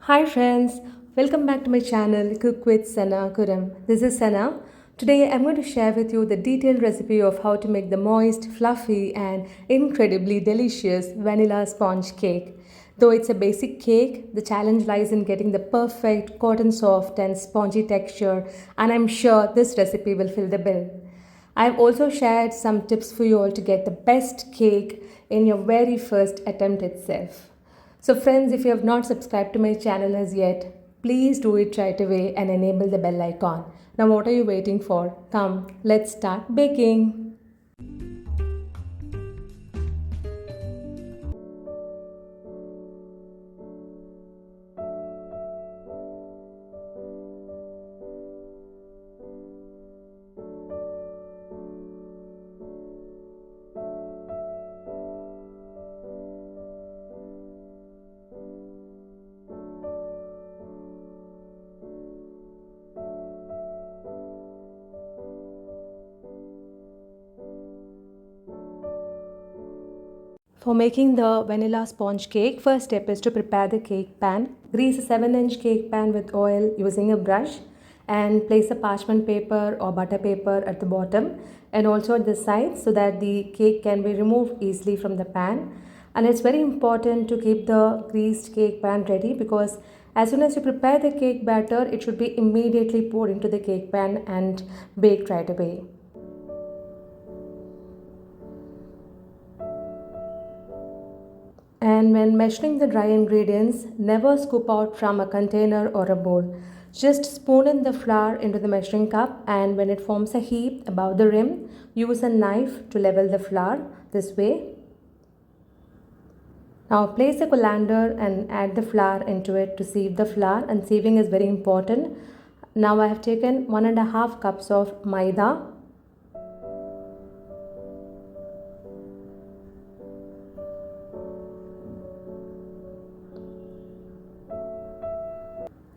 Hi friends, welcome back to my channel Cook with Sana Khuram. This is Sana. Today I'm going to share with you the detailed recipe of how to make the moist, fluffy and incredibly delicious vanilla sponge cake. Though it's a basic cake, the challenge lies in getting the perfect cotton soft and spongy texture, and I'm sure this recipe will fill the bill. I've also shared some tips for you all to get the best cake in your very first attempt itself. So friends, if you have not subscribed to my channel as yet, please do it right away and enable the bell icon. Now what are you waiting for? Come, let's start baking. For making the vanilla sponge cake, first step is to prepare the cake pan. Grease a 7-inch cake pan with oil using a brush and place a parchment paper or butter paper at the bottom and also at the sides so that the cake can be removed easily from the pan. And it's very important to keep the greased cake pan ready because as soon as you prepare the cake batter, it should be immediately poured into the cake pan and baked right away. And when measuring the dry ingredients, never scoop out from a container or a bowl. Just spoon in the flour into the measuring cup, and when it forms a heap above the rim, use a knife to level the flour this way. Now place a colander and add the flour into it to sieve the flour, and sieving is very important. Now I have taken 1.5 cups of Maida.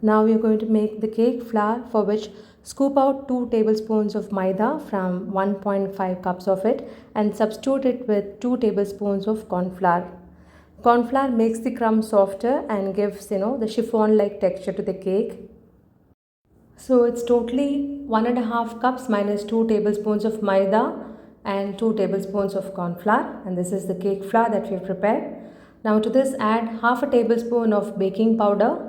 Now we are going to make the cake flour, for which scoop out 2 tablespoons of maida from 1.5 cups of it and substitute it with 2 tablespoons of corn flour. Corn flour makes the crumb softer and gives the chiffon like texture to the cake. So it's totally 1.5 cups minus 2 tablespoons of maida and 2 tablespoons of corn flour, and this is the cake flour that we have prepared. Now to this add half a tablespoon of baking powder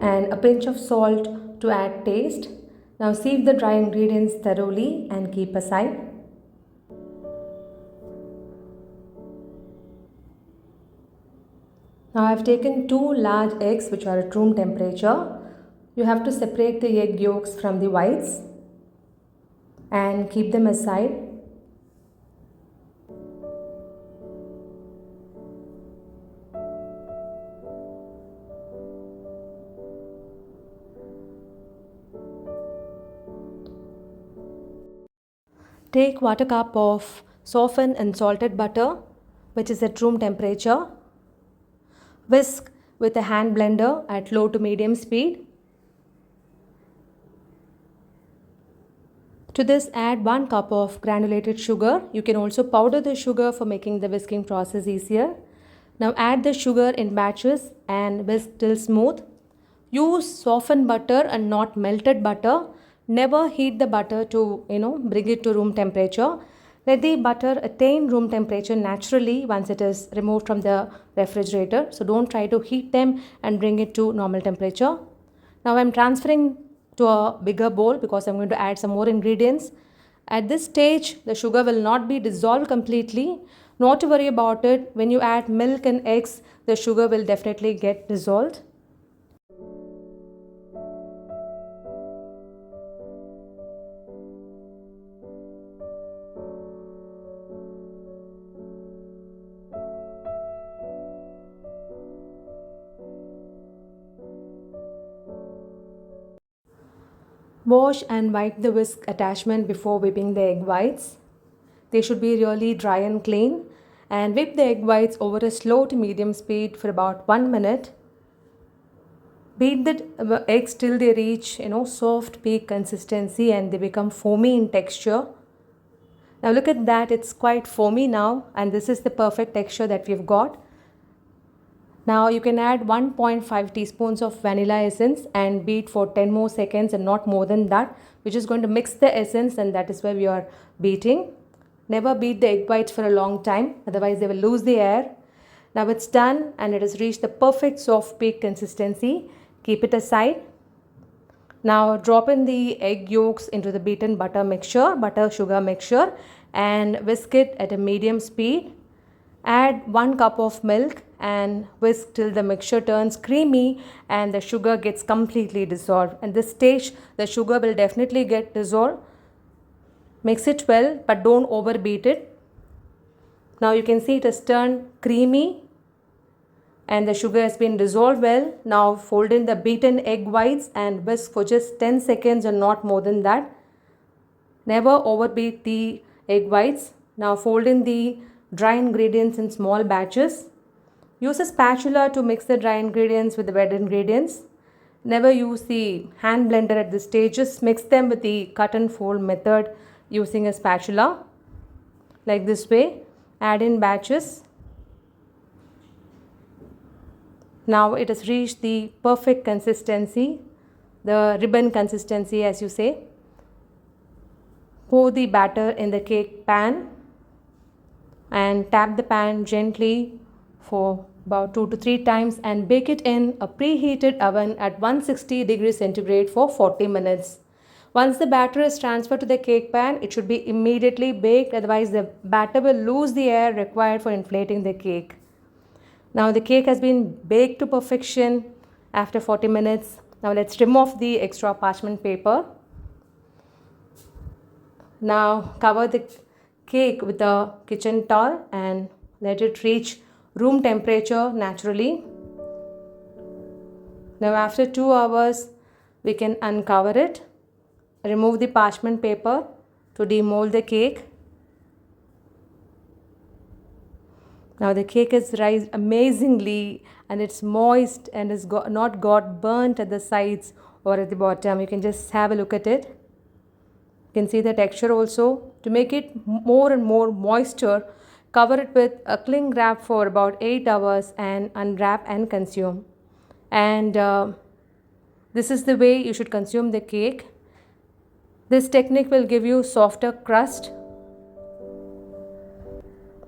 and a pinch of salt to add taste. Now sieve the dry ingredients thoroughly and keep aside. Now I have taken 2 large eggs which are at room temperature. You have to separate the egg yolks from the whites and keep them aside. Take 1/4 cup of softened and salted butter, which is at room temperature. Whisk with a hand blender at low to medium speed. To this add 1 cup of granulated sugar. You can also powder the sugar for making the whisking process easier. Now add the sugar in batches and whisk till smooth. Use softened butter and not melted butter. Never heat the butter to bring it to room temperature. Let the butter attain room temperature naturally once it is removed from the refrigerator. So don't try to heat them and bring it to normal temperature. Now I'm transferring to a bigger bowl because I'm going to add some more ingredients. At this stage, the sugar will not be dissolved completely. Not to worry about it. When you add milk and eggs, the sugar will definitely get dissolved. Wash and wipe the whisk attachment before whipping the egg whites. They should be really dry and clean. And whip the egg whites over a slow to medium speed for about 1 minute. Beat the eggs till they reach soft peak consistency and they become foamy in texture. Now look at that, it's quite foamy now, and this is the perfect texture that we've got. Now you can add 1.5 teaspoons of vanilla essence and beat for 10 more seconds and not more than that. We're just going to mix the essence, and that is why we are beating. Never beat the egg whites for a long time, otherwise they will lose the air. Now it's done and it has reached the perfect soft cake consistency. Keep it aside. Now drop in the egg yolks into the beaten butter sugar mixture, and whisk it at a medium speed. Add 1 cup of milk and whisk till the mixture turns creamy and the sugar gets completely dissolved. At this stage, the sugar will definitely get dissolved. Mix it well, but don't overbeat it. Now you can see it has turned creamy and the sugar has been dissolved well. Now fold in the beaten egg whites and whisk for just 10 seconds and not more than that. Never overbeat the egg whites. Now fold in the dry ingredients in small batches. Use a spatula to mix the dry ingredients with the wet ingredients. Never use the hand blender at this stage. Just mix them with the cut and fold method using a spatula. Like this way. Add in batches. Now it has reached the perfect consistency, the ribbon consistency as you say. Pour the batter in the cake pan and tap the pan gently for about 2 to 3 times and bake it in a preheated oven at 160 degrees centigrade for 40 minutes. Once the batter is transferred to the cake pan, it should be immediately baked, otherwise the batter will lose the air required for inflating the cake. Now the cake has been baked to perfection after 40 minutes. Now let's trim off the extra parchment paper. Now cover the cake with a kitchen towel and let it reach room temperature naturally. Now after 2 hours, we can uncover it. Remove the parchment paper to demold the cake. Now the cake has rised amazingly and it's moist and has not got burnt at the sides or at the bottom. You can just have a look at it. You can see the texture also. To make it more and more moisture, cover it with a cling wrap for about 8 hours and unwrap and consume. And this is the way you should consume the cake. This technique will give you softer crust.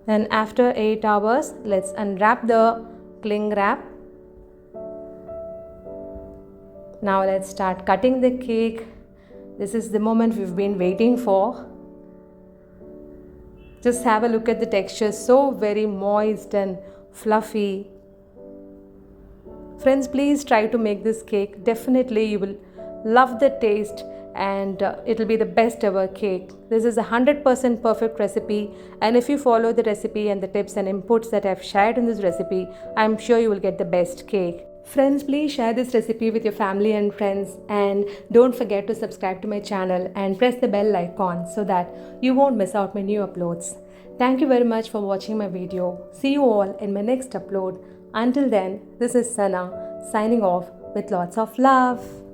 And after 8 hours, let's unwrap the cling wrap. Now let's start cutting the cake. This is the moment we've been waiting for. Just have a look at the texture, so very moist and fluffy. Friends, please try to make this cake. Definitely you will love the taste and it will be the best ever cake. This is a 100% perfect recipe, and if you follow the recipe and the tips and inputs that I've shared in this recipe, I'm sure you will get the best cake. Friends, please share this recipe with your family and friends, and don't forget to subscribe to my channel and press the bell icon so that you won't miss out my new uploads. Thank you very much for watching my video. See you all in my next upload. Until then, this is Sana signing off with lots of love.